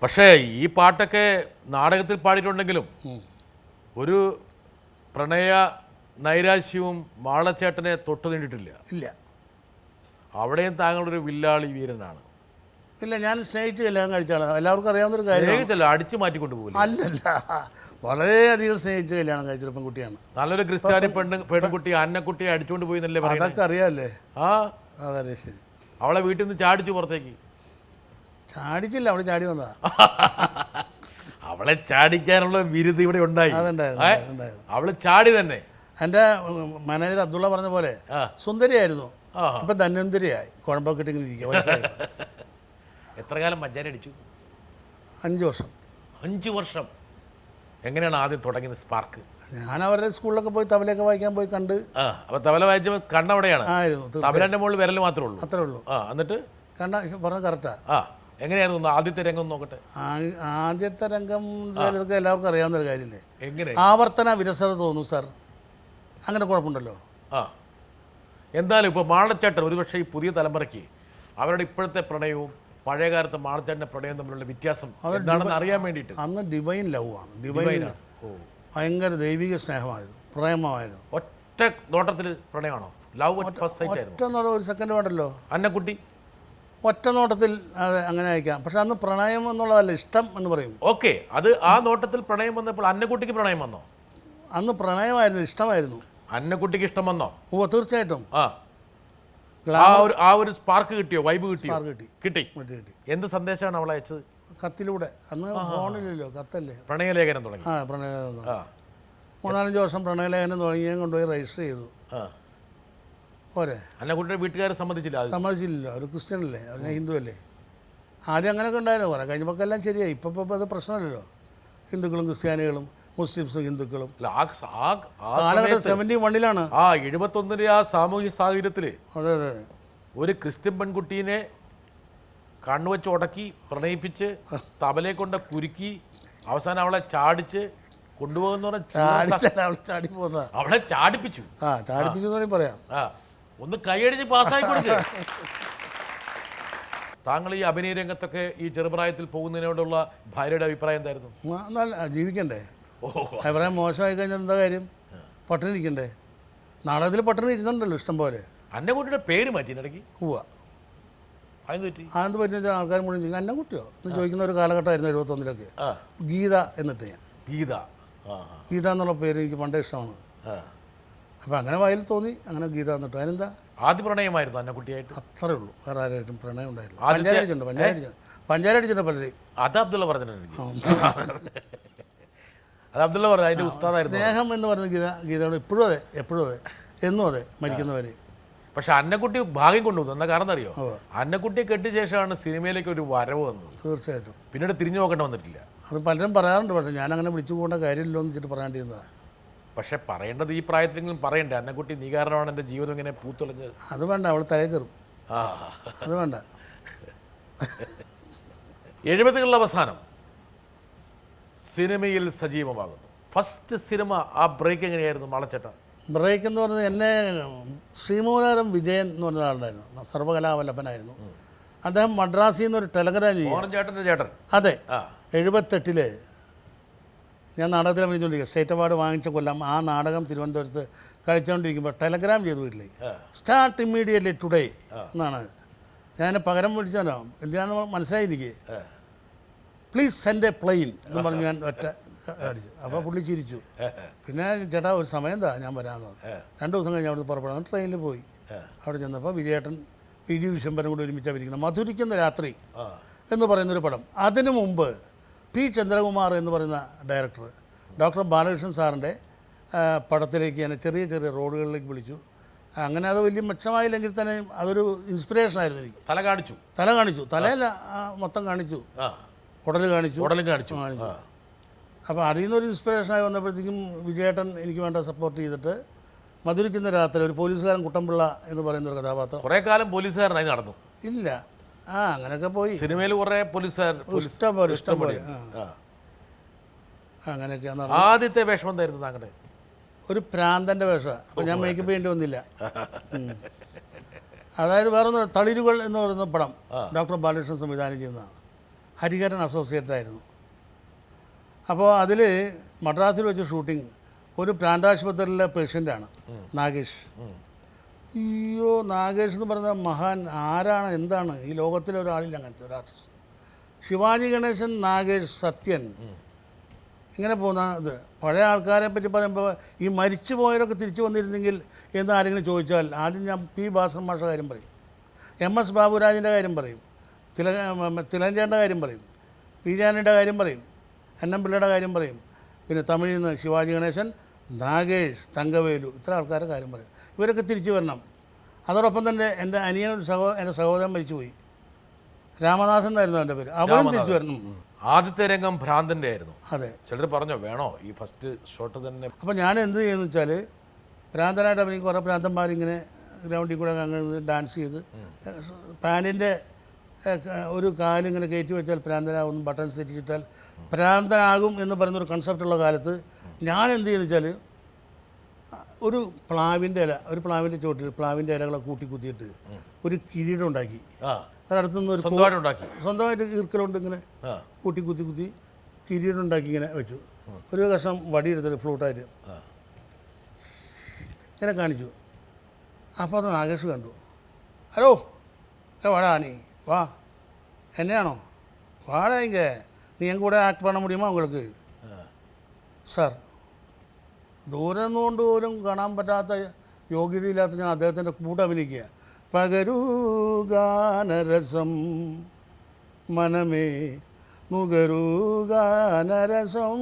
പക്ഷേ ഈ പാട്ടൊക്കെ നാടകത്തിൽ പാടിയിട്ടുണ്ടെങ്കിലും ഒരു പ്രണയ നൈരാശ്യവും മാളച്ചേട്ടനെ തൊട്ടു നീണ്ടിട്ടില്ല. ഇല്ല, അവിടെയും താങ്കളൊരു വില്ലാളി വീരനാണ്. ഇല്ല, ഞാൻ സ്നേഹിച്ച് കല്യാണം കഴിച്ചാണ്. എല്ലാവർക്കും അറിയാവുന്നൊരു കാര്യം. സ്നേഹിച്ചല്ല, അടിച്ചു മാറ്റിക്കൊണ്ട് പോകില്ല. അല്ലല്ല, വളരെയധികം സ്നേഹിച്ച് കല്യാണം കഴിച്ചൊരു പെൺകുട്ടിയാണ്. നല്ലൊരു ക്രിസ്ത്യാനി പെൺകുട്ടി അന്നക്കുട്ടിയെ അടിച്ചുകൊണ്ട് പോയി എന്നല്ലേ പറയുന്നത്? അതൊക്കെ അറിയാമല്ലേ? ആ, അതല്ലേ, ശരി. അവളെ വീട്ടിൽ നിന്ന് ചാടിച്ചു പുറത്തേക്ക്? ചാടിച്ചില്ല, അവിടെ ചാടി വന്നതാ. അവളെ ചാടിക്കാനുള്ള വിരുദ്ധ ഇവിടെ ഉണ്ടായി. അതുണ്ടായിരുന്നു. അവള് ചാടി തന്നെ. എൻ്റെ മാനേജർ അബ്ദുള്ള പറഞ്ഞ പോലെ സുന്ദരിയായിരുന്നു, ഇപ്പൊ ധന്വന്തരിയായി. കുഴമ്പൊക്കെ ഇട്ടിങ്ങനെ ഇരിക്കുക. വയസ്സായപ്പോൾ. എത്ര കാലം മഞ്ചാരി അടിച്ചു? 5 വർഷം. 5 വർഷം. എങ്ങനെയാണ് ആദ്യം തുടങ്ങിയത് സ്പാർക്ക്? ഞാൻ അവരുടെ സ്കൂളിലൊക്കെ പോയി തബലയൊക്കെ വായിക്കാൻ പോയി കണ്ട്. അപ്പൊ തബല വായിച്ചപ്പോൾ കണ്ണവിടെയാണ്? ആയിരുന്നു. തബലന്റെ മുകളിൽ വിരൽ മാത്രമേ ഉള്ളൂ? അത്രേ ഉള്ളൂ. എന്നിട്ട് കണ്ട പറഞ്ഞത് കറക്റ്റാ. എങ്ങനെയായിരുന്നു ആദ്യത്തെ രംഗം നോക്കട്ടെ? ആദ്യത്തെ രംഗം ഇതൊക്കെ എല്ലാവർക്കും അറിയാവുന്നൊരു കാര്യമില്ലേ? എങ്ങനെ? ആവർത്തന വിരസത തോന്നും സാർ. അങ്ങനെ കുഴപ്പമുണ്ടല്ലോ. എന്തായാലും ഇപ്പോൾ മാളച്ചേട്ടൻ ഒരുപക്ഷെ ഈ പുതിയ തലമുറയ്ക്ക് അവരുടെ ഇപ്പോഴത്തെ പ്രണയവും പഴയകാലത്തെ മാളച്ചേട്ടൻ്റെ പ്രണയവും തമ്മിലുള്ള വ്യത്യാസം എന്താണെന്ന് അറിയാൻ വേണ്ടിയിട്ട്. അന്ന് ഡിവൈൻ ലവ് ആണ്. ഡിവൈനാണ്. ഭയങ്കര ദൈവിക സ്നേഹമായിരുന്നു, പ്രേമമായിരുന്നു. ഒറ്റ നോട്ടത്തിൽ പ്രണയമാണോ? ലവ് അറ്റ് ഫസ്റ്റ് സൈറ്റ് ആയിരുന്നു? ഒറ്റ നോട്ടം, ഒരു സെക്കൻഡ് വേണ്ടല്ലോ. അന്നക്കുട്ടി ഒറ്റ നോട്ടത്തിൽ അത് അങ്ങനെ അയക്കാം. പക്ഷെ അന്ന് പ്രണയം എന്നുള്ളതല്ല, ഇഷ്ടം എന്ന് പറയും. ഓക്കെ, അത് ആ നോട്ടത്തിൽ പ്രണയം വന്നപ്പോൾ അന്നക്കുട്ടിക്ക് പ്രണയം വന്നോ? അന്ന് പ്രണയമായിരുന്നു, ഇഷ്ടമായിരുന്നു. അന്നക്കുട്ടിക്ക് ഇഷ്ടം വന്നോ? ഓ, തീർച്ചയായിട്ടും. ആ ഒരു സ്പാർക്ക് കിട്ടിയോ? വൈബ് കിട്ടിയോ? കിട്ടി. എന്ത് സന്ദേശമാണ് അവൾ അയച്ചത്? കത്തിലൂടെ. അന്ന് ഫോണില്ലല്ലോ, കത്തല്ലേ. പ്രണയലേഖനം തുടങ്ങി. പ്രണയലേഖനം 3-4 വർഷം പ്രണയലേഖനം തുടങ്ങി. ഞാൻ കൊണ്ടുപോയി രജിസ്റ്റർ ചെയ്തു. പോരെ. അന്നക്കുട്ടിയുടെ വീട്ടുകാരെ സമ്മതിച്ചില്ലല്ലോ. ഒരു ക്രിസ്ത്യനല്ലേ, ഞാൻ ഹിന്ദു അല്ലേ. ആദ്യം അങ്ങനെയൊക്കെ ഉണ്ടായിരുന്നു. കുറെ കഴിഞ്ഞപ്പോൾ എല്ലാം ശരിയായി. ഇപ്പം അത് പ്രശ്നമല്ലല്ലോ. ഹിന്ദുക്കളും ക്രിസ്ത്യാനികളും മുസ്ലിംസും ഹിന്ദുക്കളും. കാലഘട്ടം 71-ലാണ്. 71 ആ സാമൂഹ്യ സാഹചര്യത്തില് അതെ അതെ ഒരു ക്രിസ്ത്യൻ പെൺകുട്ടീനെ കണ്ണുവെച്ച് ഉടക്കി പ്രണയിപ്പിച്ച് തബലയെ കൊണ്ട് കുരുക്കി അവസാനം അവളെ ചാടിച്ച് കൊണ്ടുപോകുന്ന ചാടി പോകുന്ന അവളെ ചാടിപ്പിച്ചു. ചാടിപ്പിച്ചു പറയാം. ഒന്ന് കൈയടിച്ച് പാസ്സായി കൊടുക്കുക. താങ്കൾ ഈ അഭിനയ രംഗത്തൊക്കെ ഈ ചെറുപ്രായത്തിൽ പോകുന്നതിനോടുള്ള ഭാര്യയുടെ അഭിപ്രായം എന്തായിരുന്നു? ജീവിക്കണ്ടേ. അഭിപ്രായം മോശമായി കഴിഞ്ഞാൽ എന്താ കാര്യം? പട്ടിണി ഇരിക്കണ്ടേ? നാടകത്തിൽ പട്ടിണി ഇരുന്നുണ്ടല്ലോ ഇഷ്ടം പോലെ. അന്നക്കുട്ടിയുടെ പേര് മാറ്റി ഇടയ്ക്ക്. അതെന്ത് പറ്റുന്ന ആൾക്കാർ മുഴുവൻ അന്നക്കുട്ടിയോ എന്ന് ചോദിക്കുന്ന ഒരു കാലഘട്ടമായിരുന്നു 71-ലൊക്കെ. ഗീത എന്നിട്ട് ഞാൻ ഗീത എന്നുള്ള പേര് എനിക്ക് പണ്ടേ ഇഷ്ടമാണ്. അപ്പം അങ്ങനെ വായിൽ തോന്നി, അങ്ങനെ ഗീത എന്നിട്ട്. അതിനെന്താ? ആദ്യ പ്രണയമായിരുന്നു അന്നക്കുട്ടിയായിട്ട്? അത്രേ ഉള്ളൂ, വേറെ ആരായിട്ടും പ്രണയം ഉണ്ടായില്ല. പഞ്ചാര അടിച്ചിട്ടുണ്ട് പലരെയും. അത് അബ്ദുള്ള പറഞ്ഞിട്ടുണ്ട്. അത് അബ്ദുള്ള പറഞ്ഞു, അതിൻ്റെ ഉസ്താദായിരുന്നു. സ്നേഹം എന്ന് പറയുന്ന ഗീതയോട് ഇപ്പോഴും അതെ, എപ്പോഴും അതെ, എന്നും അതെ, മരിക്കുന്നവരെ. പക്ഷെ അന്നക്കുട്ടി ഭാഗ്യം കൊണ്ടുവന്നു. എന്താ കാരണം അറിയോ? അന്നക്കുട്ടിയെ കെട്ടിയ ശേഷമാണ് സിനിമയിലേക്ക് ഒരു വരവ് വന്നത്. തീർച്ചയായിട്ടും. പിന്നീട് തിരിഞ്ഞു നോക്കേണ്ടി വന്നിട്ടില്ല. അത് പലരും പറയാറുണ്ട്. പക്ഷേ ഞാൻ അങ്ങനെ വിളിച്ചു പോകേണ്ട കാര്യമില്ലോ എന്ന് വെച്ചിട്ട് പറയാണ്ടിരുന്നതാണ്. പക്ഷെ പറയേണ്ടത് ഈ പ്രായത്തിലെങ്കിലും പറയണ്ടേ, അന്നക്കുട്ടി നീ കാരണമാണ് എൻ്റെ ജീവിതം ഇങ്ങനെ പൂത്തുളഞ്ഞത്. അത് വേണ്ട, അവൾ തലയിൽ കയറും. അത് വേണ്ട. 70-കളുടെ അവസാനം സിനിമയിൽ സജീവമാകുന്നു. ഫസ്റ്റ് സിനിമ, ആ ബ്രേക്ക് എങ്ങനെയായിരുന്നു മാളച്ചേട്ടൻ? ബ്രേക്ക് എന്ന് പറഞ്ഞത് എന്നെ ശ്രീമൂലം വിജയൻ എന്ന് പറഞ്ഞ ആളുണ്ടായിരുന്നു, സർവകലാവല്ലഭനായിരുന്നു. അദ്ദേഹം മദ്രാസിൽ നിന്നൊരു ടെലഗ്രാം ചെയ്യും. ചേട്ടൻ. അതെ. 78-ല് ഞാൻ നാടകത്തിൽ അഭിനയിച്ചുകൊണ്ടിരിക്കുക. സ്റ്റേറ്റ് അവാർഡ് വാങ്ങിച്ച കൊല്ലം ആ നാടകം തിരുവനന്തപുരത്ത് കളിച്ചുകൊണ്ടിരിക്കുമ്പോൾ ടെലഗ്രാം ചെയ്തു വീട്ടിലേക്ക്. സ്റ്റാർട്ട് ഇമ്മീഡിയറ്റ്ലി ടുഡേ എന്നാണ്. ഞാൻ പകരം വിളിച്ചാലോ എന്തിനാണെന്ന് മനസ്സിലായി എനിക്ക്. പ്ലീസ് സെൻഡ് എ പ്ലെയിൻ എന്ന് പറഞ്ഞ് ഞാൻ ഒറ്റ അടിച്ചു. അപ്പോൾ പുള്ളി ചിരിച്ചു. പിന്നെ ചേട്ടാ ഒരു സമയം എന്താ, ഞാൻ വരാമെന്ന് പറഞ്ഞു. 2 ദിവസം കഴിഞ്ഞ് അവിടുന്ന് പുറപ്പെടാൻ ട്രെയിനിൽ പോയി. അവിടെ ചെന്നപ്പോൾ വിജയേട്ടൻ PG വിശ്വംഭരൻ കൂടി ഒരുമിച്ച് അഭിനയിക്കുന്നത് മധുരിക്കുന്ന രാത്രി എന്ന് പറയുന്നൊരു പടം. അതിനു മുമ്പ് P ചന്ദ്രകുമാർ എന്ന് പറയുന്ന ഡയറക്ടർ ഡോക്ടർ ബാലകൃഷ്ണൻ സാറിൻ്റെ പടത്തിലേക്ക് ഞാൻ ചെറിയ ചെറിയ റോഡുകളിലേക്ക് വിളിച്ചു. അങ്ങനെ അത് വലിയ മെച്ചമായില്ലെങ്കിൽ തന്നെ അതൊരു ഇൻസ്പിറേഷനായിരുന്നു എനിക്ക്. തല കാണിച്ചു. തലയല്ല, മൊത്തം കാണിച്ചു. ഉടൽ കാണിച്ചു. അപ്പോൾ അതിൽ നിന്നൊരു ഇൻസ്പിറേഷനായി വന്നപ്പോഴത്തേക്കും വിജയേട്ടൻ എനിക്ക് വേണ്ട സപ്പോർട്ട് ചെയ്തിട്ട് മധുരിക്കുന്ന രാത്രി ഒരു പോലീസുകാരൻ കുട്ടമ്പിള്ള എന്ന് പറയുന്നൊരു കഥാപാത്രം. കുറേ കാലം പോലീസുകാരനായി നടന്നു. ഇല്ല, അങ്ങനെയൊക്കെ പോയി. സിനിമയിൽ കുറേ ഇഷ്ടം പോലെ അങ്ങനെയൊക്കെയാണ്. ആദ്യത്തെ വേഷം എന്തായിരുന്നു താങ്കളുടെ? ഒരു പ്രാന്തൻ്റെ വേഷമാണ്. അപ്പോൾ ഞാൻ മേക്കപ്പ് ചെയ്യേണ്ടി വന്നില്ല. അതായത് വേറൊന്ന് തളിരുകൾ എന്ന് പറയുന്ന പടം ഡോക്ടർ ബാലകൃഷ്ണൻ സംവിധാനം ചെയ്യുന്നതാണ്. ഹരിഹരൻ അസോസിയേറ്റ് ആയിരുന്നു. അപ്പോൾ അതിൽ മദ്രാസിൽ വെച്ച് ഷൂട്ടിങ് ഒരു പ്രാന്താശുപത്രിയിലെ പേഷ്യൻ്റാണ് നാഗേഷ്. അയ്യോ, നാഗേഷ് എന്ന് പറഞ്ഞ മഹാൻ ആരാണ്, എന്താണ് ഈ ലോകത്തിലെ ഒരാളില്ല അങ്ങനത്തെ ഒരു ആർട്ടിസ്റ്റ്. ശിവാജി ഗണേശൻ, നാഗേഷ്, സത്യൻ, ഇങ്ങനെ പോകുന്ന ഇത്. പഴയ ആൾക്കാരെ പറ്റി പറയുമ്പോൾ ഈ മരിച്ചു പോയവരൊക്കെ തിരിച്ചു വന്നിരുന്നെങ്കിൽ എന്ന് ആരെങ്കിലും ചോദിച്ചാൽ ആദ്യം ഞാൻ പി ഭാസ്കരൻ മാഷയുടെ കാര്യം പറയും, MS ബാബുരാജിൻ്റെ കാര്യം പറയും, തിലകഞ്ചേട്ടൻ്റെ കാര്യം പറയും, പി ജാനിയുടെ കാര്യം പറയും, NM പിള്ളയുടെ കാര്യം പറയും. പിന്നെ തമിഴിൽ നിന്ന് ശിവാജി ഗണേശൻ, നാഗേഷ്, തങ്കവേലു, ഇത്ര ആൾക്കാരുടെ കാര്യം പറയും. ഇവരൊക്കെ തിരിച്ചു വരണം. അതോടൊപ്പം തന്നെ എൻ്റെ അനിയനൊരു എൻ്റെ സഹോദരൻ മരിച്ചുപോയി, രാമനാഥൻ എന്നായിരുന്നു എൻ്റെ പേര്. അവരും തിരിച്ചു വരണം. ആദ്യത്തെ രംഗം ഭ്രാന്തൻ്റെ ആയിരുന്നു. അതെ. ചിലർ പറഞ്ഞോ വേണോ ഈ ഫസ്റ്റ് ഷോട്ട് തന്നെ? അപ്പോൾ ഞാൻ എന്ത് ചെയ്യുന്നു വെച്ചാൽ, ഭ്രാന്തനായിട്ട് അവർക്ക് കുറേ ഭ്രാന്തന്മാരിങ്ങനെ ഗ്രൗണ്ടിൽ കൂടെ അങ്ങനെ ഡാൻസ് ചെയ്ത് പാൻറ്റിൻ്റെ ഒരു കാലിങ്ങനെ കയറ്റി വെച്ചാൽ ഭ്രാന്തനാകും, ബട്ടൺസ് തെറ്റിച്ചിട്ടാൽ ഭ്രാന്തനാകും എന്ന് പറയുന്നൊരു കൺസെപ്റ്റുള്ള കാലത്ത് ഞാൻ എന്ത് ചെയ്യുന്നു വെച്ചാൽ, ഒരു പ്ലാവിൻ്റെ ചോട്ടിൽ പ്ലാവിൻ്റെ ഇലകളെ കൂട്ടി കുത്തിയിട്ട് ഒരു കിരീടം ഉണ്ടാക്കി. അതിനടുത്തുനിന്ന് ഒരു സ്വന്തമായിട്ട് ഈർക്കലുണ്ട്, ഇങ്ങനെ കൂട്ടി കുത്തി കിരീടം ഉണ്ടാക്കി ഇങ്ങനെ വെച്ചു. ഒരു കഷ്ണം വടി എടുത്തിട്ട് ഫ്ലൂട്ടായിട്ട് ഇങ്ങനെ കാണിച്ചു. അപ്പോൾ അത് നാഗേഷ് കണ്ടു. ഹലോ, വാടാ നീ വാ, എന്നെയാണോ? വാടാ ഇങ്ങ, നീ എൻ കൂടെ ആക്ട് பண்ண முடியுமா உங்களுக்கு? സാർ, ദൂരെ നിന്നുകൊണ്ട് പോലും കാണാൻ പറ്റാത്ത യോഗ്യതയില്ലാത്ത ഞാൻ അദ്ദേഹത്തിൻ്റെ കൂടെ അഭിനയിക്കുക. പകരൂ ഗാനരസം മനമേ നുകരൂ ഗാനരസം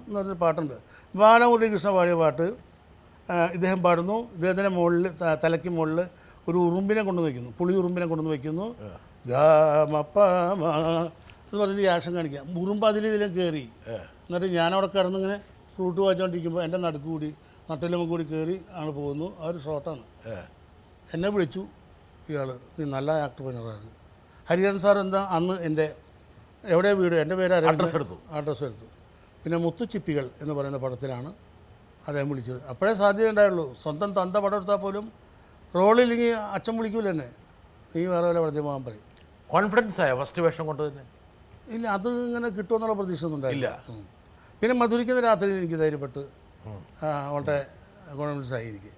എന്നൊരു പാട്ടുണ്ട്. ബാലമുരളീകൃഷ്ണ പാടിയ പാട്ട് ഇദ്ദേഹം പാടുന്നു. ഇദ്ദേഹത്തിൻ്റെ മുകളിൽ തലയ്ക്ക് മുകളിൽ ഒരു ഉറുമ്പിനെ കൊണ്ടുവന്ന് വയ്ക്കുന്നു, പുളി ഉറുമ്പിനെ കൊണ്ടുവന്ന് വയ്ക്കുന്നു. ഗാമപ്പമ എന്ന് പറഞ്ഞിട്ട് ആക്ഷൻ കാണിക്കാം. ഉറുമ്പ് ഇതിലും കയറി. എന്നിട്ട് ഞാനവിടെ കിടന്നിങ്ങനെ ഫ്ലൂട്ട് വായിച്ചുകൊണ്ടിരിക്കുമ്പോൾ എൻ്റെ നടുക്ക് കൂടി നട്ടിലുമ്പോൾ കൂടി കയറി ആണ് പോകുന്നു. ആ ഒരു ഷോട്ടാണ്. എന്നെ വിളിച്ചു ഇയാൾ, നീ നല്ല ആക്ടർ പണിയാണ്. ഹരിഹരൻ സാർ എന്താ അന്ന് എൻ്റെ എവിടെ വീട്, എൻ്റെ പേര് അഡ്രസ്സ് എടുത്തു. പിന്നെ മുത്തുച്ചിപ്പികൾ എന്ന് പറയുന്ന പടത്തിലാണ് അദ്ദേഹം വിളിച്ചത്. അപ്പോഴേ സാധ്യത ഉണ്ടായുള്ളൂ. സ്വന്തം തന്ത പടം എടുത്താൽ പോലും റോളില്ലെങ്കിൽ അച്ഛൻ വിളിക്കൂല എന്നെ, നീ വേറെ വല്ല പടത്തിൽ പോകാൻ പറയും. കോൺഫിഡൻസ് ആയോ ഫസ്റ്റ് വേഷം കൊണ്ട് തന്നെ? ഇല്ല, അത് ഇങ്ങനെ കിട്ടുമെന്നുള്ള പ്രതീക്ഷ ഒന്നും ഉണ്ടായില്ല. പിന്നെ മധുരിക്കുന്ന രാത്രിയിൽ എനിക്ക് ധൈര്യപ്പെട്ട് വളരെ കോൺഫിഡൻസ് ആയി എനിക്ക്.